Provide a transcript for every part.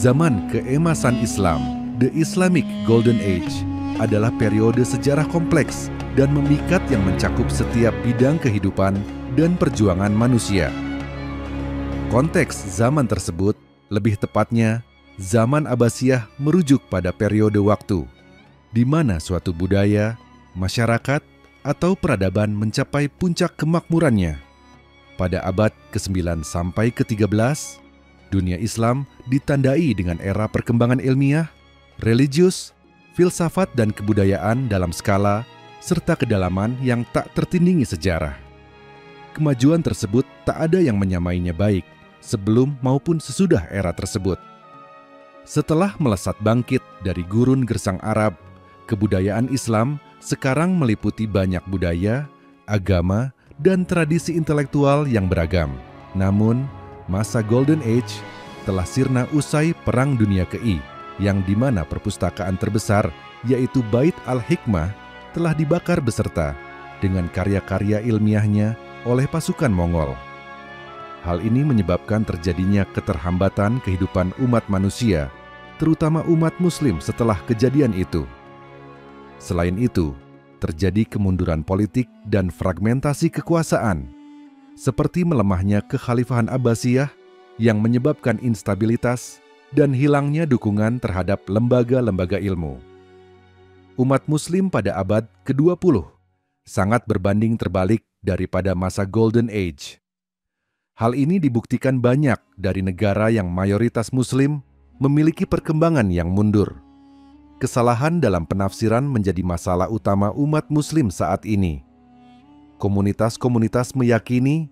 Zaman keemasan Islam, The Islamic Golden Age, adalah periode sejarah kompleks dan memikat yang mencakup setiap bidang kehidupan dan perjuangan manusia. Konteks zaman tersebut, lebih tepatnya, zaman Abbasiyah merujuk pada periode waktu, di mana suatu budaya, masyarakat, atau peradaban mencapai puncak kemakmurannya. Pada abad ke-9 sampai ke-13, dunia Islam ditandai dengan era perkembangan ilmiah, religius, filsafat dan kebudayaan dalam skala, serta kedalaman yang tak tertindingi sejarah. Kemajuan tersebut tak ada yang menyamainya baik, sebelum maupun sesudah era tersebut. Setelah melesat bangkit dari gurun gersang Arab, kebudayaan Islam sekarang meliputi banyak budaya, agama, dan tradisi intelektual yang beragam. Namun, masa Golden Age telah sirna usai Perang Dunia ke-I, yang di mana perpustakaan terbesar, yaitu Bait al-Hikmah, telah dibakar beserta dengan karya-karya ilmiahnya oleh pasukan Mongol. Hal ini menyebabkan terjadinya keterhambatan kehidupan umat manusia, terutama umat Muslim setelah kejadian itu. Selain itu, terjadi kemunduran politik dan fragmentasi kekuasaan, seperti melemahnya kekhalifahan Abbasiyah yang menyebabkan instabilitas dan hilangnya dukungan terhadap lembaga-lembaga ilmu. Umat Muslim pada abad ke-20 sangat berbanding terbalik daripada masa Golden Age. Hal ini dibuktikan banyak dari negara yang mayoritas Muslim memiliki perkembangan yang mundur. Kesalahan dalam penafsiran menjadi masalah utama umat Muslim saat ini. Komunitas-komunitas meyakini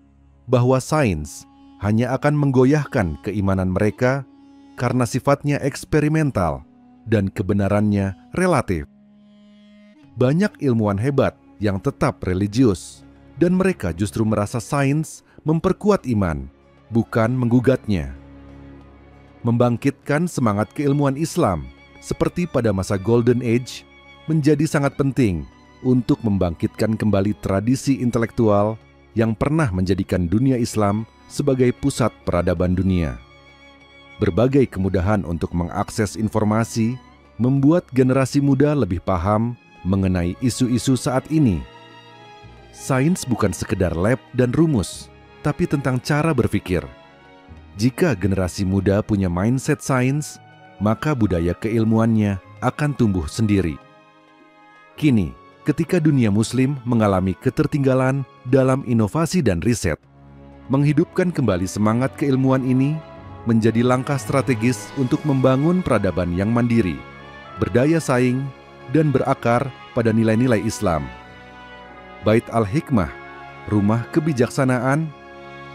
bahwa sains hanya akan menggoyahkan keimanan mereka karena sifatnya eksperimental dan kebenarannya relatif. Banyak ilmuwan hebat yang tetap religius, dan mereka justru merasa sains memperkuat iman, bukan menggugatnya. Membangkitkan semangat keilmuan Islam seperti pada masa Golden Age menjadi sangat penting untuk membangkitkan kembali tradisi intelektual yang pernah menjadikan dunia Islam sebagai pusat peradaban dunia. Berbagai kemudahan untuk mengakses informasi membuat generasi muda lebih paham mengenai isu-isu saat ini. Sains bukan sekedar lab dan rumus, tapi tentang cara berpikir. Jika generasi muda punya mindset sains, maka budaya keilmuannya akan tumbuh sendiri. Kini, ketika dunia Muslim mengalami ketertinggalan dalam inovasi dan riset, menghidupkan kembali semangat keilmuan ini menjadi langkah strategis untuk membangun peradaban yang mandiri, berdaya saing, dan berakar pada nilai-nilai Islam. Bait al-Hikmah, rumah kebijaksanaan,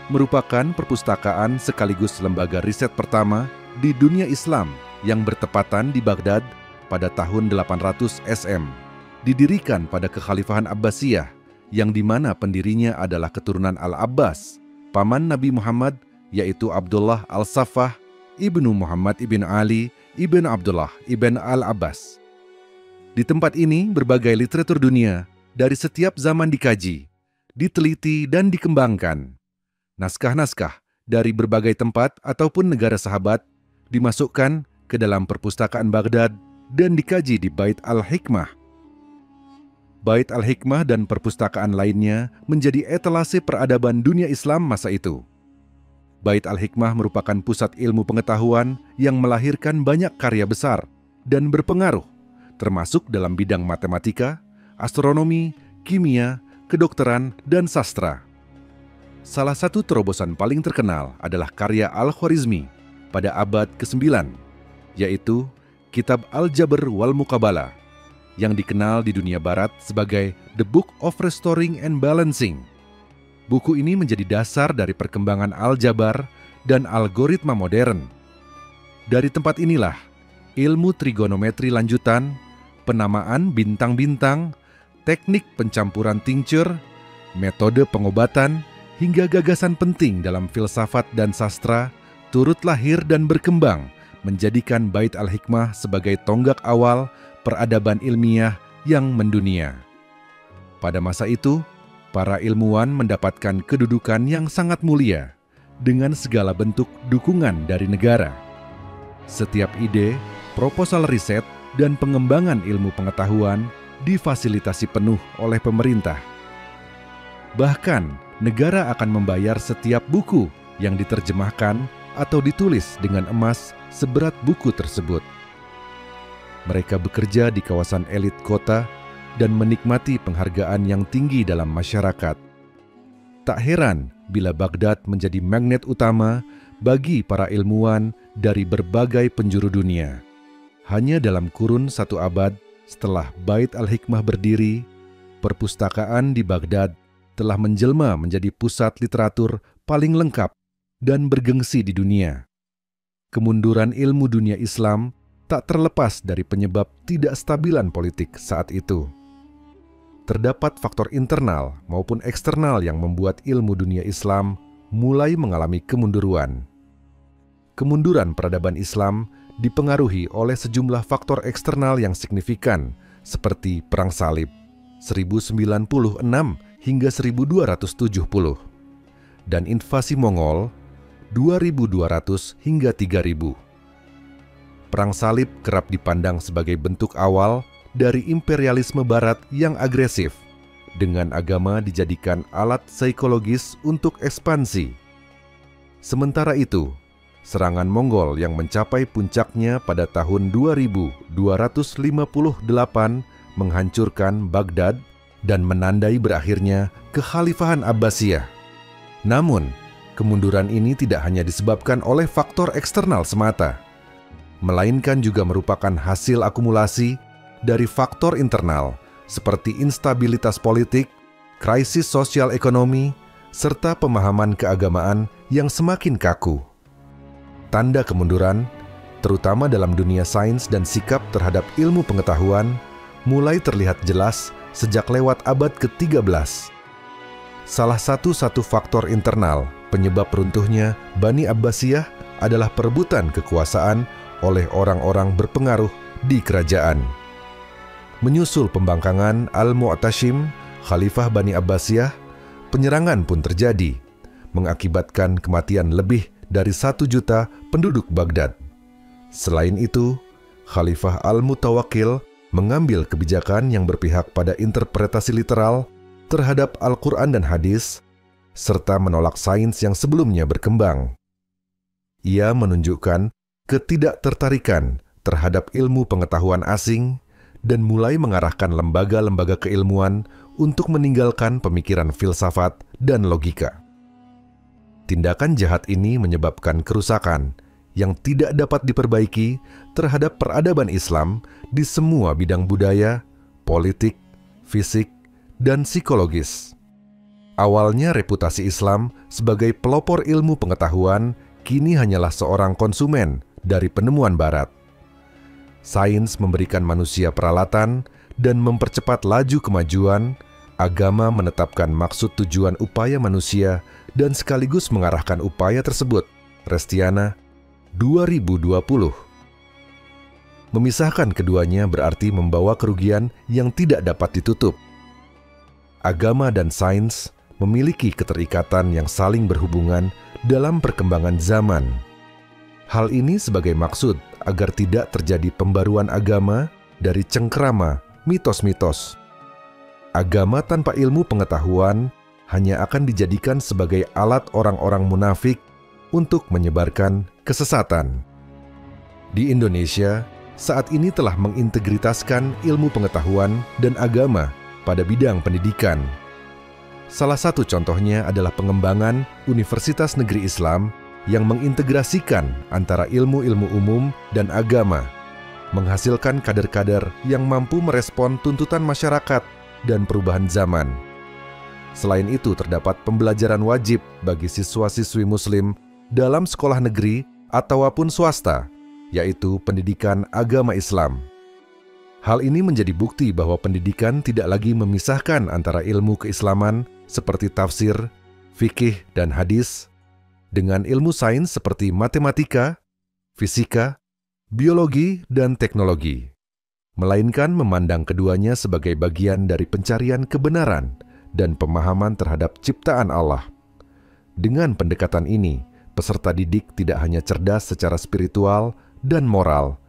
merupakan perpustakaan sekaligus lembaga riset pertama di dunia Islam yang bertepatan di Baghdad pada tahun 800 SM. Didirikan pada kekhalifahan Abbasiyah, yang dimana pendirinya adalah keturunan Al-Abbas, paman Nabi Muhammad, yaitu Abdullah al-Saffah, ibnu Muhammad ibn Ali, ibn Abdullah ibn Al-Abbas. Di tempat ini, berbagai literatur dunia dari setiap zaman dikaji, diteliti dan dikembangkan. Naskah-naskah dari berbagai tempat ataupun negara sahabat dimasukkan ke dalam perpustakaan Baghdad dan dikaji di Bait al-Hikmah. Bait al-Hikmah dan perpustakaan lainnya menjadi etalase peradaban dunia Islam masa itu. Bait al-Hikmah merupakan pusat ilmu pengetahuan yang melahirkan banyak karya besar dan berpengaruh, termasuk dalam bidang matematika, astronomi, kimia, kedokteran, dan sastra. Salah satu terobosan paling terkenal adalah karya Al-Khwarizmi pada abad ke-9, yaitu Kitab Al-Jabr wal Muqabalah, yang dikenal di dunia barat sebagai The Book of Restoring and Balancing. Buku ini menjadi dasar dari perkembangan aljabar dan algoritma modern. Dari tempat inilah, ilmu trigonometri lanjutan, penamaan bintang-bintang, teknik pencampuran tincture, metode pengobatan, hingga gagasan penting dalam filsafat dan sastra turut lahir dan berkembang, menjadikan Bait al-Hikmah sebagai tonggak awal peradaban ilmiah yang mendunia. Pada masa itu, para ilmuwan mendapatkan kedudukan yang sangat mulia dengan segala bentuk dukungan dari negara. Setiap ide, proposal riset, dan pengembangan ilmu pengetahuan difasilitasi penuh oleh pemerintah. Bahkan, negara akan membayar setiap buku yang diterjemahkan atau ditulis dengan emas seberat buku tersebut. Mereka bekerja di kawasan elit kota dan menikmati penghargaan yang tinggi dalam masyarakat. Tak heran bila Baghdad menjadi magnet utama bagi para ilmuwan dari berbagai penjuru dunia. Hanya dalam kurun 1 abad setelah Bait al-Hikmah berdiri, perpustakaan di Baghdad telah menjelma menjadi pusat literatur paling lengkap dan bergengsi di dunia. Kemunduran ilmu dunia Islam tak terlepas dari penyebab tidak stabilan politik saat itu. Terdapat faktor internal maupun eksternal yang membuat ilmu dunia Islam mulai mengalami kemunduran. Kemunduran peradaban Islam dipengaruhi oleh sejumlah faktor eksternal yang signifikan, seperti Perang Salib 1096 hingga 1270, dan invasi Mongol 2200 hingga 3000. Perang Salib kerap dipandang sebagai bentuk awal dari imperialisme Barat yang agresif, dengan agama dijadikan alat psikologis untuk ekspansi. Sementara itu, serangan Mongol yang mencapai puncaknya pada tahun 2258 menghancurkan Baghdad dan menandai berakhirnya kekhalifahan Abbasiyah. Namun, kemunduran ini tidak hanya disebabkan oleh faktor eksternal semata, melainkan juga merupakan hasil akumulasi dari faktor internal seperti instabilitas politik, krisis sosial ekonomi, serta pemahaman keagamaan yang semakin kaku. Tanda kemunduran, terutama dalam dunia sains dan sikap terhadap ilmu pengetahuan, mulai terlihat jelas sejak lewat abad ke-13. Salah satu faktor internal penyebab runtuhnya Bani Abbasiyah adalah perebutan kekuasaan oleh orang-orang berpengaruh di kerajaan. Menyusul pembangkangan Al-Mu'tasim, Khalifah Bani Abbasiyah, penyerangan pun terjadi, mengakibatkan kematian lebih dari 1 juta penduduk Baghdad. Selain itu, Khalifah Al-Mutawakkil mengambil kebijakan yang berpihak pada interpretasi literal terhadap Al-Quran dan hadis, serta menolak sains yang sebelumnya berkembang. Ia menunjukkan ketidaktertarikan terhadap ilmu pengetahuan asing dan mulai mengarahkan lembaga-lembaga keilmuan untuk meninggalkan pemikiran filsafat dan logika. Tindakan jahat ini menyebabkan kerusakan yang tidak dapat diperbaiki terhadap peradaban Islam di semua bidang budaya, politik, fisik, dan psikologis. Awalnya reputasi Islam sebagai pelopor ilmu pengetahuan kini hanyalah seorang konsumen dari penemuan Barat. Sains memberikan manusia peralatan dan mempercepat laju kemajuan, agama menetapkan maksud tujuan upaya manusia dan sekaligus mengarahkan upaya tersebut. Restiana 2020. Memisahkan keduanya berarti membawa kerugian yang tidak dapat ditutup. Agama dan sains memiliki keterikatan yang saling berhubungan dalam perkembangan zaman. Hal ini sebagai maksud agar tidak terjadi pembaruan agama dari cengkerama mitos-mitos. Agama tanpa ilmu pengetahuan hanya akan dijadikan sebagai alat orang-orang munafik untuk menyebarkan kesesatan. Di Indonesia, saat ini telah mengintegritaskan ilmu pengetahuan dan agama pada bidang pendidikan. Salah satu contohnya adalah pengembangan Universitas Negeri Islam yang mengintegrasikan antara ilmu-ilmu umum dan agama, menghasilkan kader-kader yang mampu merespon tuntutan masyarakat dan perubahan zaman. Selain itu, terdapat pembelajaran wajib bagi siswa-siswi Muslim dalam sekolah negeri ataupun swasta, yaitu pendidikan agama Islam. Hal ini menjadi bukti bahwa pendidikan tidak lagi memisahkan antara ilmu keislaman seperti tafsir, fikih, dan hadis, dengan ilmu sains seperti matematika, fisika, biologi, dan teknologi, melainkan memandang keduanya sebagai bagian dari pencarian kebenaran dan pemahaman terhadap ciptaan Allah. Dengan pendekatan ini, peserta didik tidak hanya cerdas secara spiritual dan moral,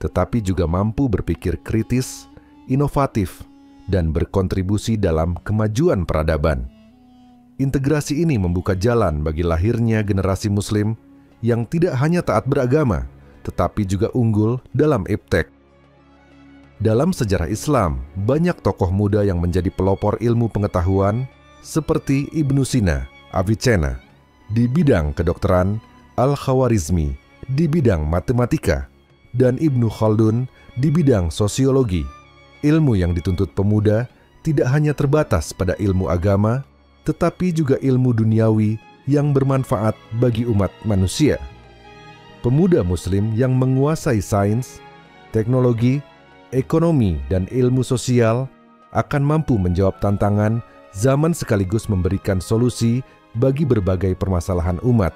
tetapi juga mampu berpikir kritis, inovatif, dan berkontribusi dalam kemajuan peradaban. Integrasi ini membuka jalan bagi lahirnya generasi Muslim yang tidak hanya taat beragama, tetapi juga unggul dalam iptek. Dalam sejarah Islam, banyak tokoh muda yang menjadi pelopor ilmu pengetahuan seperti Ibnu Sina, Avicenna, di bidang kedokteran, Al-Khawarizmi, di bidang matematika, dan Ibnu Khaldun di bidang sosiologi. Ilmu yang dituntut pemuda tidak hanya terbatas pada ilmu agama, tetapi juga ilmu duniawi yang bermanfaat bagi umat manusia. Pemuda Muslim yang menguasai sains, teknologi, ekonomi, dan ilmu sosial akan mampu menjawab tantangan zaman sekaligus memberikan solusi bagi berbagai permasalahan umat.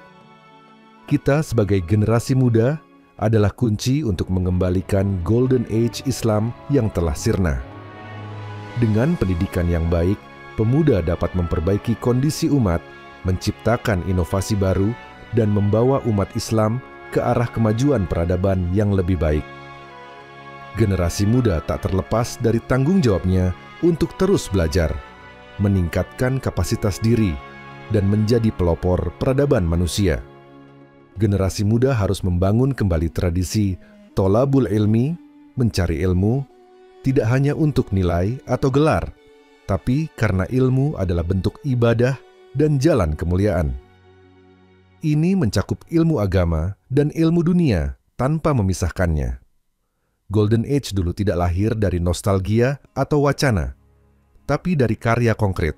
Kita sebagai generasi muda adalah kunci untuk mengembalikan Golden Age Islam yang telah sirna. Dengan pendidikan yang baik, pemuda dapat memperbaiki kondisi umat, menciptakan inovasi baru, dan membawa umat Islam ke arah kemajuan peradaban yang lebih baik. Generasi muda tak terlepas dari tanggung jawabnya untuk terus belajar, meningkatkan kapasitas diri, dan menjadi pelopor peradaban manusia. Generasi muda harus membangun kembali tradisi tolabul ilmi, mencari ilmu, tidak hanya untuk nilai atau gelar, tapi karena ilmu adalah bentuk ibadah dan jalan kemuliaan. Ini mencakup ilmu agama dan ilmu dunia tanpa memisahkannya. Golden Age dulu tidak lahir dari nostalgia atau wacana, tapi dari karya konkret.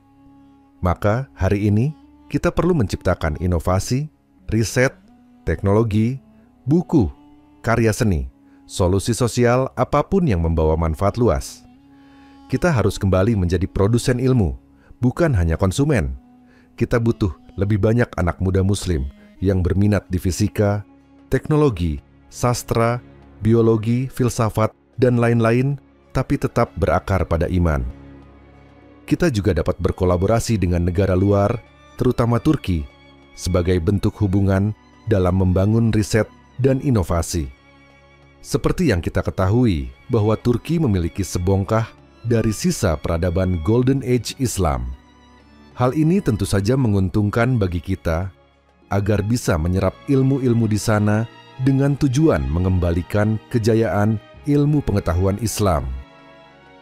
Maka hari ini kita perlu menciptakan inovasi, riset, teknologi, buku, karya seni, solusi sosial apapun yang membawa manfaat luas. Kita harus kembali menjadi produsen ilmu, bukan hanya konsumen. Kita butuh lebih banyak anak muda Muslim yang berminat di fisika, teknologi, sastra, biologi, filsafat, dan lain-lain, tapi tetap berakar pada iman. Kita juga dapat berkolaborasi dengan negara luar, terutama Turki, sebagai bentuk hubungan dalam membangun riset dan inovasi. Seperti yang kita ketahui bahwa Turki memiliki sebongkah dari sisa peradaban Golden Age Islam. Hal ini tentu saja menguntungkan bagi kita agar bisa menyerap ilmu-ilmu di sana dengan tujuan mengembalikan kejayaan ilmu pengetahuan Islam.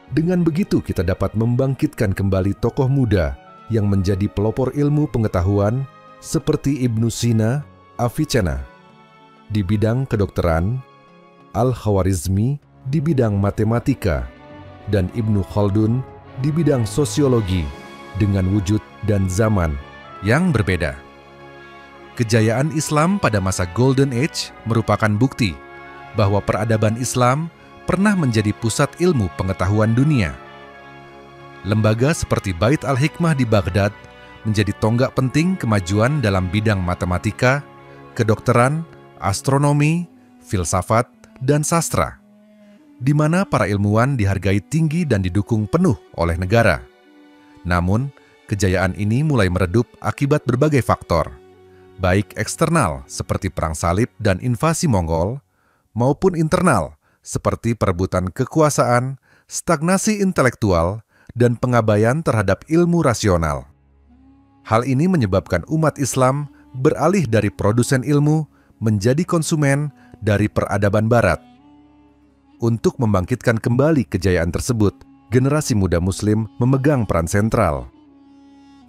Dengan begitu kita dapat membangkitkan kembali tokoh muda yang menjadi pelopor ilmu pengetahuan seperti Ibnu Sina, Avicenna di bidang kedokteran, Al-Khawarizmi di bidang matematika, dan Ibnu Khaldun di bidang sosiologi dengan wujud dan zaman yang berbeda. Kejayaan Islam pada masa Golden Age merupakan bukti bahwa peradaban Islam pernah menjadi pusat ilmu pengetahuan dunia. Lembaga seperti Bait Al-Hikmah di Baghdad menjadi tonggak penting kemajuan dalam bidang matematika, kedokteran, astronomi, filsafat, dan sastra, di mana para ilmuwan dihargai tinggi dan didukung penuh oleh negara. Namun, kejayaan ini mulai meredup akibat berbagai faktor, baik eksternal seperti perang salib dan invasi Mongol, maupun internal seperti perebutan kekuasaan, stagnasi intelektual, dan pengabaian terhadap ilmu rasional. Hal ini menyebabkan umat Islam beralih dari produsen ilmu menjadi konsumen dari peradaban Barat. Untuk membangkitkan kembali kejayaan tersebut, generasi muda Muslim memegang peran sentral.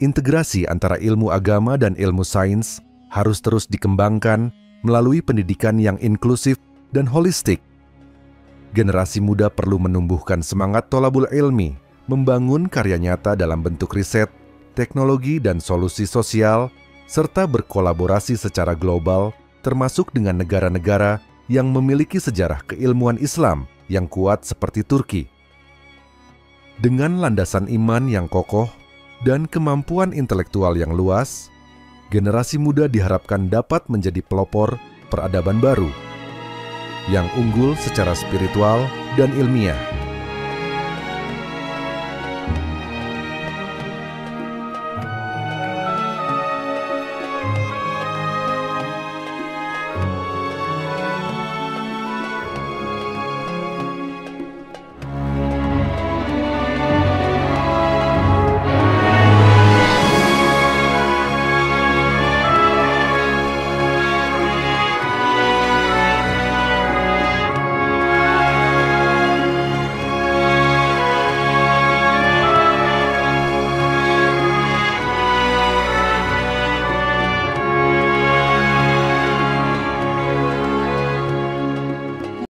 Integrasi antara ilmu agama dan ilmu sains harus terus dikembangkan melalui pendidikan yang inklusif dan holistik. Generasi muda perlu menumbuhkan semangat tolabul ilmi, membangun karya nyata dalam bentuk riset, teknologi, dan solusi sosial, serta berkolaborasi secara global, termasuk dengan negara-negara yang memiliki sejarah keilmuan Islam yang kuat seperti Turki. Dengan landasan iman yang kokoh dan kemampuan intelektual yang luas, generasi muda diharapkan dapat menjadi pelopor peradaban baru yang unggul secara spiritual dan ilmiah.